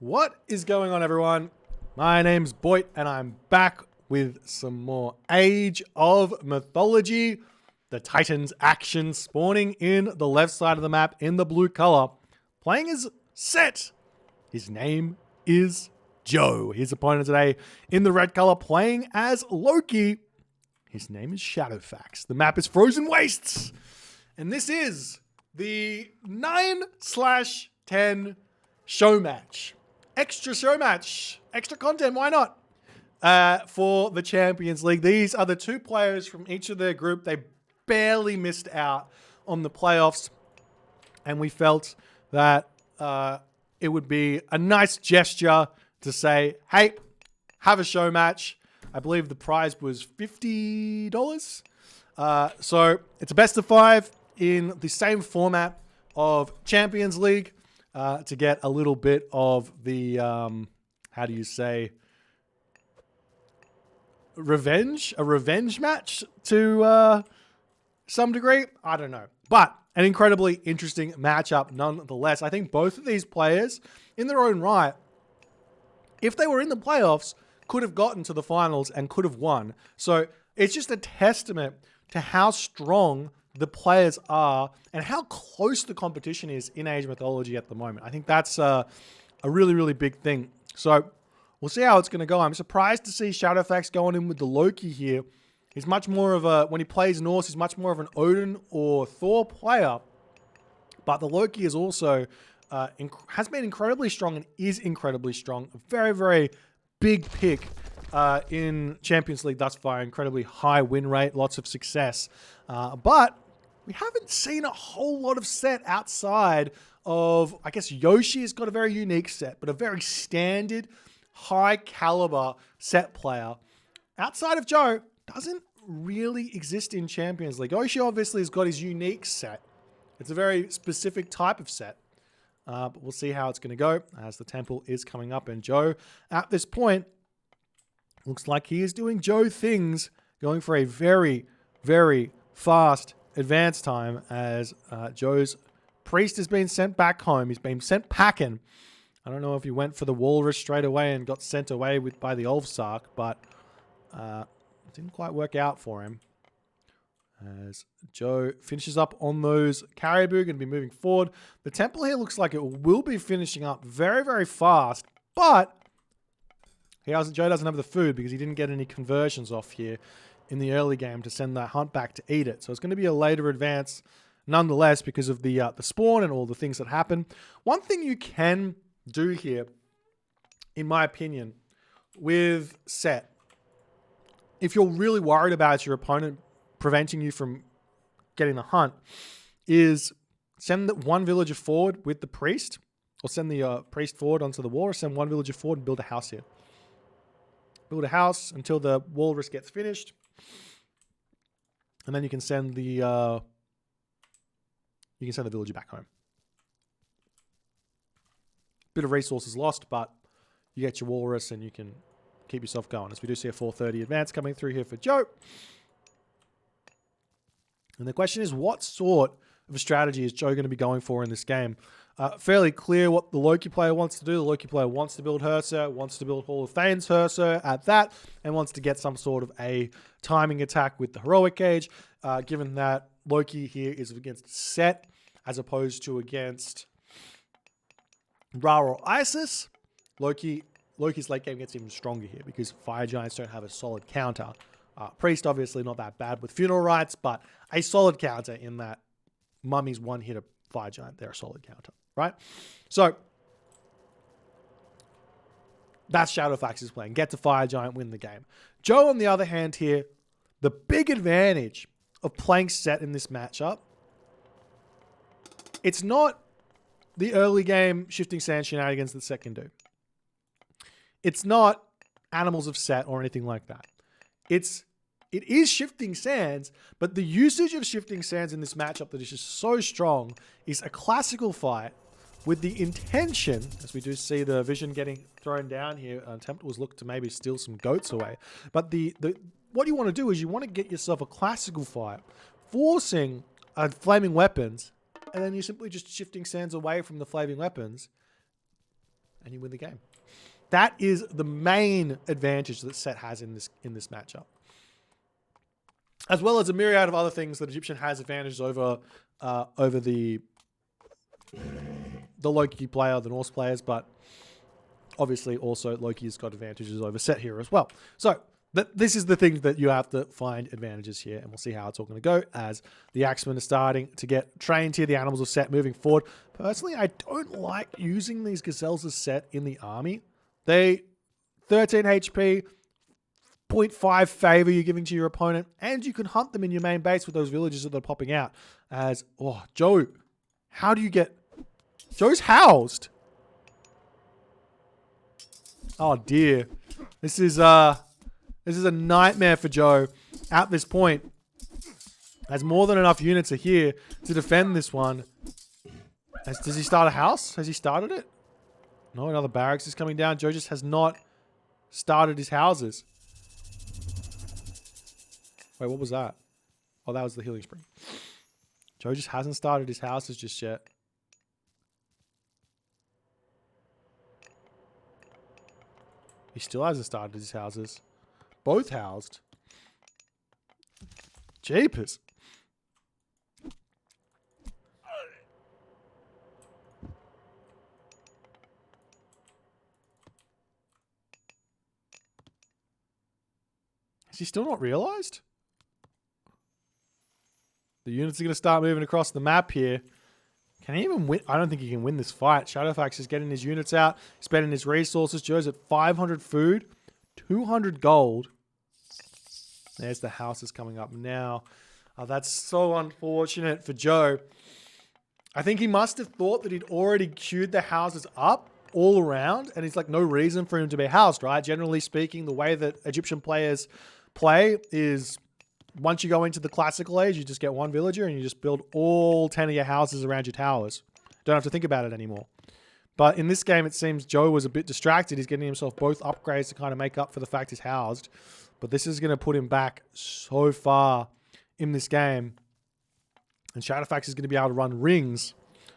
What is going on, everyone? My name's Boit, and I'm back with some more Age of Mythology. The Titans action spawning in the left side of the map in the blue color. Playing as Set. His name is Joe. His opponent today in the red color playing as Loki. His name is Shadowfaxx. The map is Frozen Wastes. And this is the 9/10 show match. Extra show match. Extra content, why not? For the Champions League. These are the two players from each of their group. They barely missed out on the playoffs. And we felt that it would be a nice gesture to say, hey, have a show match. I believe the prize was $50. So it's a best of 5 in the same format of Champions League to get a little bit of the, how do you say, revenge? A revenge match to some degree? I don't know. But an incredibly interesting matchup nonetheless. I think both of these players, in their own right, if they were in the playoffs, could have gotten to the finals and could have won. So it's just a testament to how strong the players are and how close the competition is in Age of Mythology at the moment. I think that's a really, really big thing. So we'll see how it's going to go. I'm surprised to see Shadowfaxx going in with the Loki here. He's much more of a, when he plays Norse, he's much more of an Odin or Thor player. But the Loki is also, has been incredibly strong and is incredibly strong. A very, very big pick in Champions League thus far. Incredibly high win rate, lots of success. But we haven't seen a whole lot of Set outside of, I guess Yoshi has got a very unique Set, but a very standard, high caliber Set player. Outside of Joe, doesn't really exist in Champions League. Yoshi obviously has got his unique Set. It's a very specific type of Set. But we'll see how it's going to go as the temple is coming up. And Joe, at this point, looks like he is doing Joe things, going for a very, very fast advance time as Joe's priest has been sent back home. He's been sent packing. I don't know if he went for the walrus straight away and got sent away by the Ulfsark, but it didn't quite work out for him. As Joe finishes up on those caribou, going to be moving forward. The temple here looks like it will be finishing up very, very fast, but Joe doesn't have the food because he didn't get any conversions off here in the early game to send that hunt back to eat it. So it's going to be a later advance nonetheless because of the spawn and all the things that happen. One thing you can do here, in my opinion, with Set, if you're really worried about your opponent preventing you from getting the hunt, is send one villager forward with the priest, or send the priest forward onto the wall, or send one villager forward and build a house here. Build a house until the walrus gets finished, and then you can send the villager back home. Bit of resources lost, but you get your walrus and you can keep yourself going. As we do see a 430 advance coming through here for Joe. And the question is, what sort of a strategy is Joe going to be going for in this game? Fairly clear what the Loki player wants to do. The Loki player wants to build Herser, wants to build Hall of Thane's Herser at that, and wants to get some sort of a timing attack with the Heroic Age, given that Loki here is against Set as opposed to against Ra or Isis. Loki's late game gets even stronger here because Fire Giants don't have a solid counter. Priest, obviously not that bad with Funeral Rites, but a solid counter in that Mummy's one-hitter Fire Giant. They're a solid counter, right? So that's Shadowfaxx's plan. Get to Fire Giant, win the game. Joe, on the other hand here, the big advantage of playing Set in this matchup, it's not the early game shifting sand shenanigans that Set can do. It's not Animals of Set or anything like that. It is shifting sands, but the usage of shifting sands in this matchup that is just so strong is a classical fight with the intention, as we do see the vision getting thrown down here. Temples look to maybe steal some goats away. But what you want to do is you want to get yourself a classical fight, forcing flaming weapons, and then you're simply just shifting sands away from the flaming weapons and you win the game. That is the main advantage that Set has in this matchup, as well as a myriad of other things that Egyptian has advantages over the Loki player, the Norse players, but obviously also Loki has got advantages over Set here as well. So this is the thing that you have to find advantages here, and we'll see how it's all going to go as the Axemen are starting to get trained here. The animals are Set moving forward. Personally, I don't like using these gazelles as Set in the army. They 13 HP, 0.5 favor you're giving to your opponent, and you can hunt them in your main base with those villages that are popping out. As, oh, Joe, how do you get... Joe's housed. Oh, dear. This is a nightmare for Joe at this point. As more than enough units are here to defend this one. Does he start a house? Has he started it? No, another barracks is coming down. Joe just has not started his houses. Wait, what was that? Oh, that was the healing spring. Joe just hasn't started his houses just yet. He still hasn't started his houses. Both housed. Jeepers. Is he still not realized? The units are going to start moving across the map here. Can he even win? I don't think he can win this fight. Shadowfaxx is getting his units out, spending his resources. Joe's at 500 food, 200 gold. There's the houses coming up now. Oh, that's so unfortunate for Joe. I think he must have thought that he'd already queued the houses up all around, and it's like no reason for him to be housed, right? Generally speaking, the way that Egyptian players play is once you go into the classical age, you just get one villager and you just build all 10 of your houses around your towers. Don't have to think about it anymore. But in this game, it seems Joe was a bit distracted. He's getting himself both upgrades to kind of make up for the fact he's housed. But this is going to put him back so far in this game. And Shadowfaxx is going to be able to run rings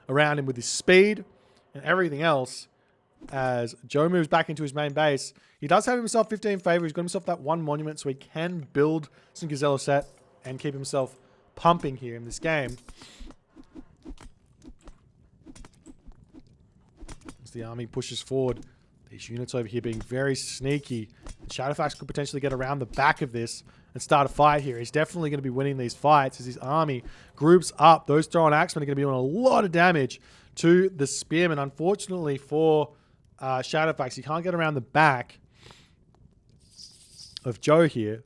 around him with his speed and everything else. As Joe moves back into his main base, he does have himself 15 favor. He's got himself that one monument, so he can build some Gazelle set and keep himself pumping here in this game. As the army pushes forward, these units over here being very sneaky. Shadowfaxx could potentially get around the back of this and start a fight here. He's definitely going to be winning these fights as his army groups up. Those throwing axemen are going to be doing a lot of damage to the spearmen. Unfortunately for Shadowfaxx, he can't get around the back of Joe here.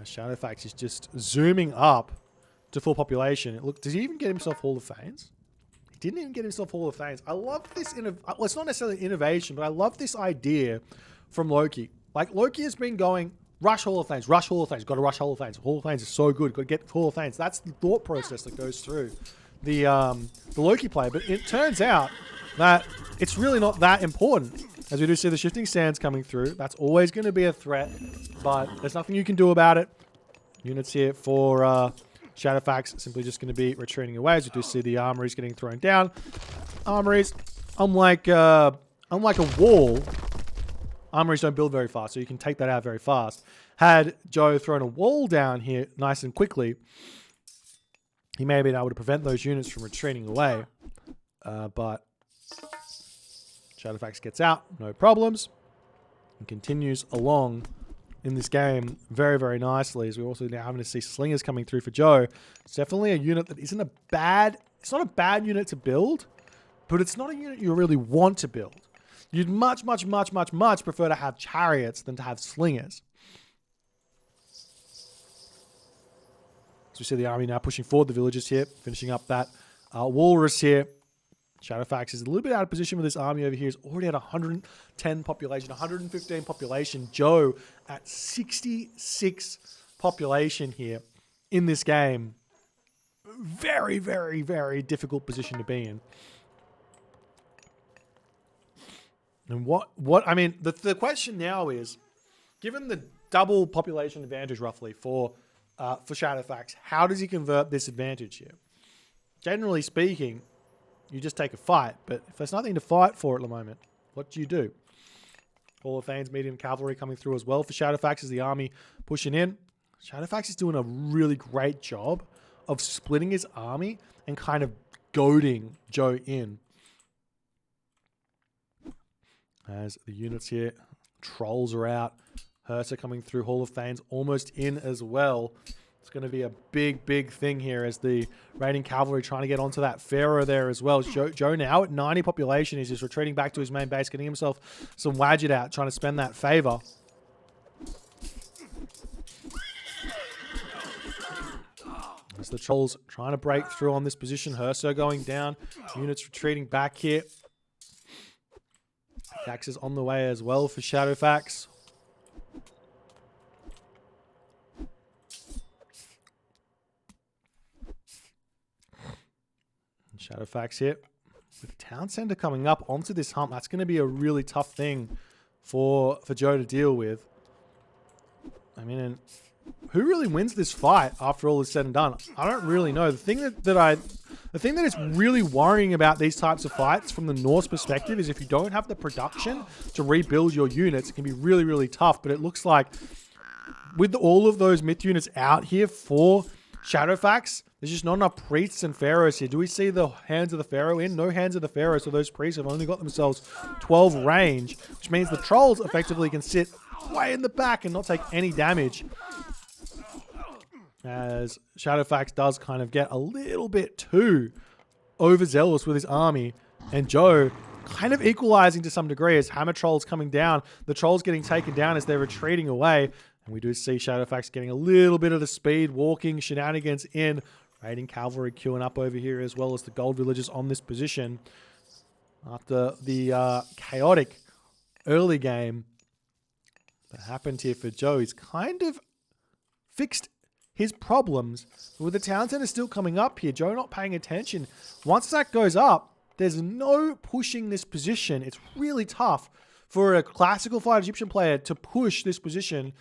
Shadowfaxx is just zooming up to full population. Look, did he even get himself Hall of Fames? He didn't even get himself Hall of Fames. I love this. Well, it's not necessarily innovation, but I love this idea from Loki. Like, Loki has been going, rush Hall of Fames, rush Hall of Fames, got to rush Hall of Fames. Hall of Fames is so good, got to get Hall of Fames. That's the thought process that goes through the Loki play. But it turns out that it's really not that important. As we do see the shifting sands coming through, that's always going to be a threat, but there's nothing you can do about it. Units here for Shadowfaxx simply just going to be retreating away. As we do see the armories getting thrown down. Armories, unlike a wall, armories don't build very fast, so you can take that out very fast. Had Joe thrown a wall down here nice and quickly, he may have been able to prevent those units from retreating away, but Shadowfaxx gets out, no problems, and continues along in this game very, very nicely. As we're also now having to see slingers coming through for Joe. It's definitely a unit that isn't it's not a bad unit to build, but it's not a unit you really want to build. You'd much, much, much, much, much prefer to have chariots than to have slingers. So we see the army now pushing forward, the villagers here, finishing up that walrus here. Shadowfaxx is a little bit out of position with this army over here. He's already at 110 population, 115 population. Joe at 66 population here in this game. Very, very, very difficult position to be in. And I mean, the question now is, given the double population advantage roughly for Shadowfaxx, how does he convert this advantage here? Generally speaking, you just take a fight. But if there's nothing to fight for at the moment, what do you do? Hall of Fame's medium cavalry coming through as well for Shadowfaxx as the army pushing in. Shadowfaxx is doing a really great job of splitting his army and kind of goading Joe in. As the units here, trolls are out. Hersa coming through. Hall of Fame's almost in as well. It's going to be a big, big thing here as the raiding cavalry trying to get onto that Pharaoh there as well. Joe now at 90 population is just retreating back to his main base, getting himself some Wadget out, trying to spend that favor. As the trolls trying to break through on this position. Hersa going down. Units retreating back here. Dax is on the way as well for Shadowfaxx. Shadowfaxx here. With Town Center coming up onto this hump, that's going to be a really tough thing for Joe to deal with. I mean, and who really wins this fight after all is said and done? I don't really know. The thing that is really worrying about these types of fights from the Norse perspective is if you don't have the production to rebuild your units, it can be really, really tough. But it looks like with all of those myth units out here for Shadowfaxx, there's just not enough priests and pharaohs here. Do we see the hands of the pharaoh in? No hands of the pharaoh, so those priests have only got themselves 12 range, which means the trolls effectively can sit way in the back and not take any damage. As Shadowfaxx does kind of get a little bit too overzealous with his army, and Joe kind of equalizing to some degree as Hammer Trolls coming down. The trolls getting taken down as they're retreating away. And we do see Shadowfaxx getting a little bit of the speed, walking shenanigans in. Raiding cavalry queuing up over here as well as the gold villagers on this position. After the chaotic early game that happened here for Joe, he's kind of fixed his problems. But with the town center still coming up here, Joe not paying attention. Once that goes up, there's no pushing this position. It's really tough for a classical fight Egyptian player to push this position.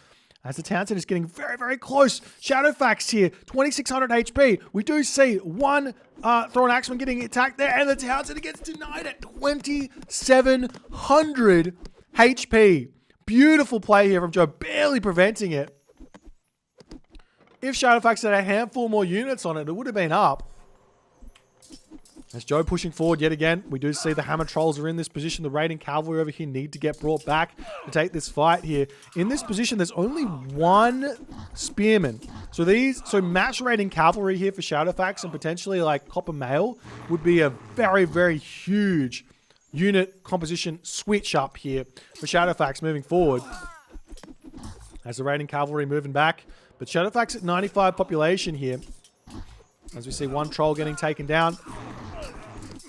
As the town center is getting very, very close. Shadowfaxx here, 2600 HP. We do see one Thrown Axeman getting attacked there, and the town center gets denied at 2700 HP. Beautiful play here from Joe, barely preventing it. If Shadowfaxx had a handful more units on it, it would have been up. As Joe pushing forward yet again, we do see the Hammer Trolls are in this position. The raiding cavalry over here need to get brought back to take this fight here. In this position, there's only one spearman. So match raiding cavalry here for Shadowfaxx and potentially like Copper Mail would be a very, very huge unit composition switch up here for Shadowfaxx moving forward. As the raiding cavalry moving back. But Shadowfaxx at 95 population here. As we see one troll getting taken down.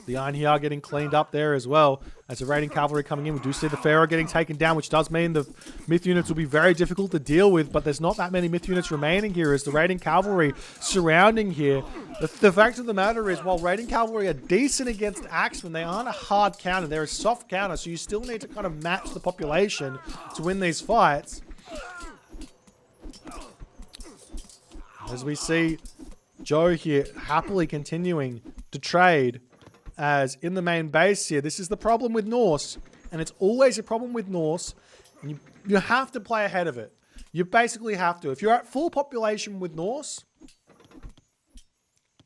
The Iron Hiar getting cleaned up there as well. As the raiding cavalry coming in, we do see the Pharaoh getting taken down, which does mean the myth units will be very difficult to deal with, but there's not that many myth units remaining here as the raiding cavalry surrounding here. The fact of the matter is, while raiding cavalry are decent against Axemen, they aren't a hard counter. They're a soft counter, so you still need to kind of match the population to win these fights. As we see Joe here happily continuing to trade. As in the main base here, this is the problem with Norse, and it's always a problem with Norse, and you have to play ahead of it. You basically have to. If you're at full population with Norse,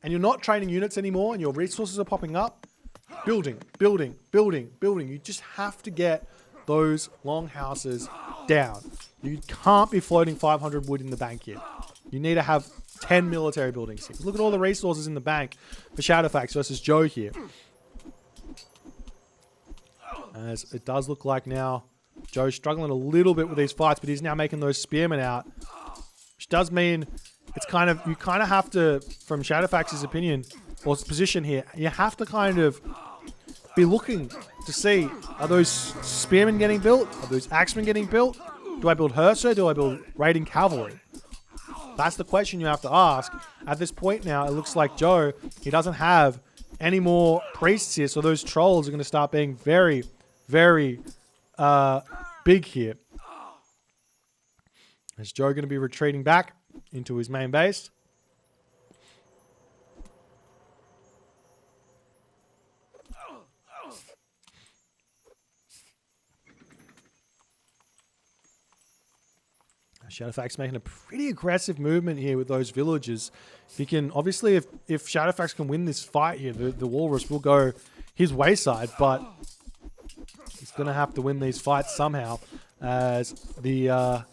and you're not training units anymore, and your resources are popping up, building. You just have to get those longhouses down. You can't be floating 500 wood in the bank here. You need to have 10 military buildings here. Look at all the resources in the bank for Shadowfaxx versus Joe here. As it does look like now, Joe's struggling a little bit with these fights, but he's now making those spearmen out. Which does mean it's kind of, you kind of have to, from Shadowfaxx's opinion, or his position here, you have to kind of be looking to see, are those spearmen getting built? Are those axemen getting built? Do I build Hersa? Do I build raiding cavalry? That's the question you have to ask. At this point now, it looks like Joe, he doesn't have any more priests here, so those trolls are going to start being very, very big here. Is Joe going to be retreating back into his main base? Shadowfaxx making a pretty aggressive movement here with those villagers. He can, obviously, if Shadowfaxx can win this fight here, the Walrus will go his wayside, but he's going to have to win these fights somehow, as the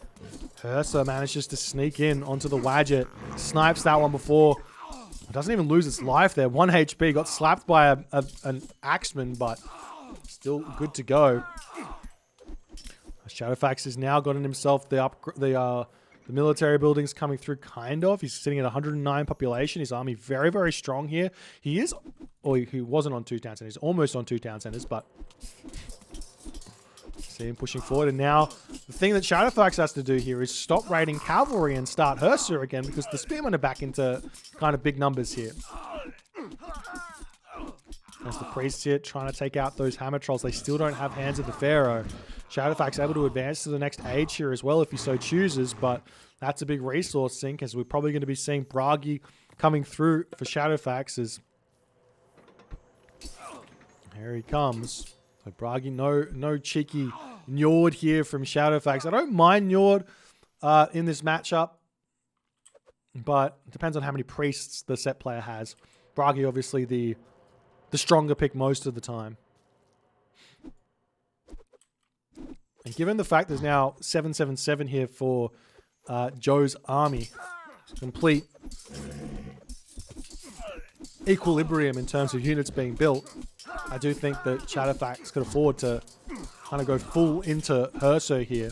Ursa manages to sneak in onto the Wadget, snipes that one before. It doesn't even lose its life there. 1 HP, got slapped by an Axeman, but still good to go. Shadowfaxx has now gotten himself the military buildings coming through, kind of. He's sitting at 109 population. His army very, very strong here. He is, or he wasn't on 2 town centers. He's almost on 2 town centers, but see him pushing forward. And now the thing that Shadowfaxx has to do here is stop raiding cavalry and start Hersa again, because the spearmen are back into kind of big numbers here. As the priests here trying to take out those hammer trolls, they still don't have Hands of the Pharaoh. Shadowfaxx able to advance to the next age here as well if he so chooses, but that's a big resource sink, as we're probably going to be seeing Bragi coming through for Shadowfaxx. As here he comes. So Bragi, no cheeky Njord here from Shadowfaxx. I don't mind Njord in this matchup, but it depends on how many priests the set player has. Bragi obviously the stronger pick most of the time. And given the fact there's now 777 here for Joe's army, complete equilibrium in terms of units being built, I do think that Shadowfaxx could afford to kind of go full into Hersa here.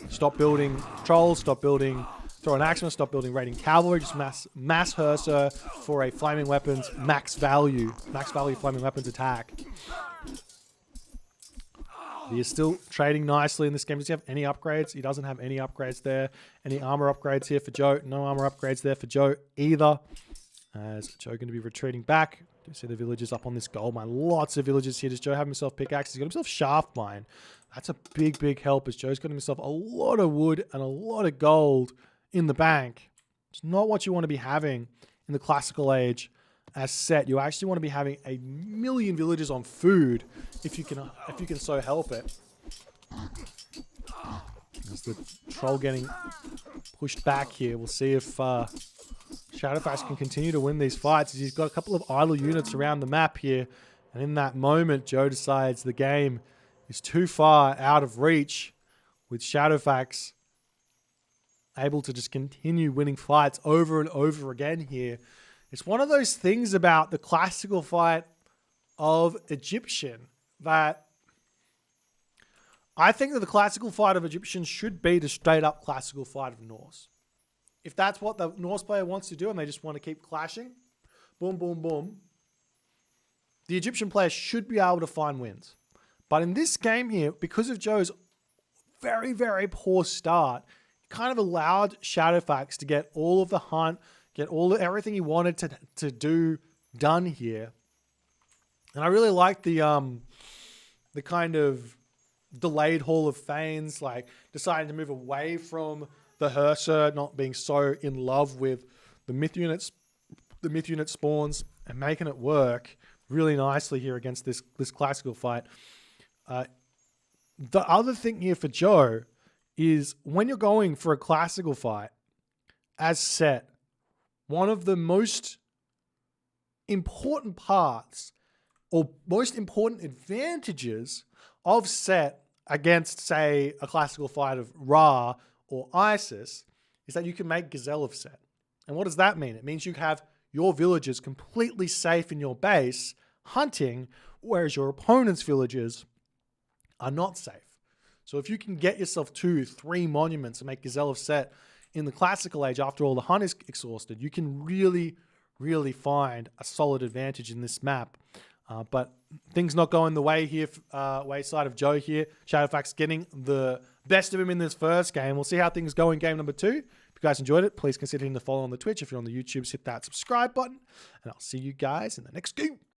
Stop building trolls, stop building throwing axemen, stop building raiding cavalry, just mass Hersa for a flaming weapons max value flaming weapons attack. He is still trading nicely in this game. Does he have any upgrades? He doesn't have any upgrades there. Any armor upgrades here for Joe? No armor upgrades there for Joe either. As Joe going to be retreating back. You see the villagers up on this gold mine. Lots of villagers here. Does Joe have himself pickaxes? He's got himself shaft mine. That's a big, big help, as Joe's got himself a lot of wood and a lot of gold in the bank. It's not what you want to be having in the classical age as set. You actually want to be having 1,000,000 villagers on food if you can so help it. As the troll getting pushed back here, we'll see if Shadowfaxx can continue to win these fights. He's got a couple of idle units around the map here, and in that moment, Joe decides the game is too far out of reach, with Shadowfaxx able to just continue winning fights over and over again here. It's one of those things about the classical fight of Egyptian that I think that the classical fight of Egyptian should be the straight up classical fight of Norse. If that's what the Norse player wants to do and they just want to keep clashing, boom, boom, boom, the Egyptian player should be able to find wins. But in this game here, because of Joe's very, very poor start, it kind of allowed Shadowfaxx to get all of the hunt, get everything he wanted to do done here. And I really like the kind of delayed Hall of Fanes, like deciding to move away from the Hersa, not being so in love with the myth unit spawns, and making it work really nicely here against this classical fight. The other thing here for Joe is when you're going for a classical fight as set, one of the most important parts or most important advantages of set against, say, a classical fight of Ra or Isis is that you can make Gazelle of set. And what does that mean? It means you have your villagers completely safe in your base hunting, whereas your opponent's villagers are not safe. So if you can get yourself 2, 3 monuments and make Gazelle of Set in the classical age after all the hunt is exhausted, you can really, really find a solid advantage in this map. But things not going the way here, wayside of Joe here. Shadowfaxx getting the best of him in this first game. We'll see how things go in game number 2. If you guys enjoyed it, please consider hitting the follow on the Twitch. If you're on the YouTubes, hit that subscribe button. And I'll see you guys in the next game.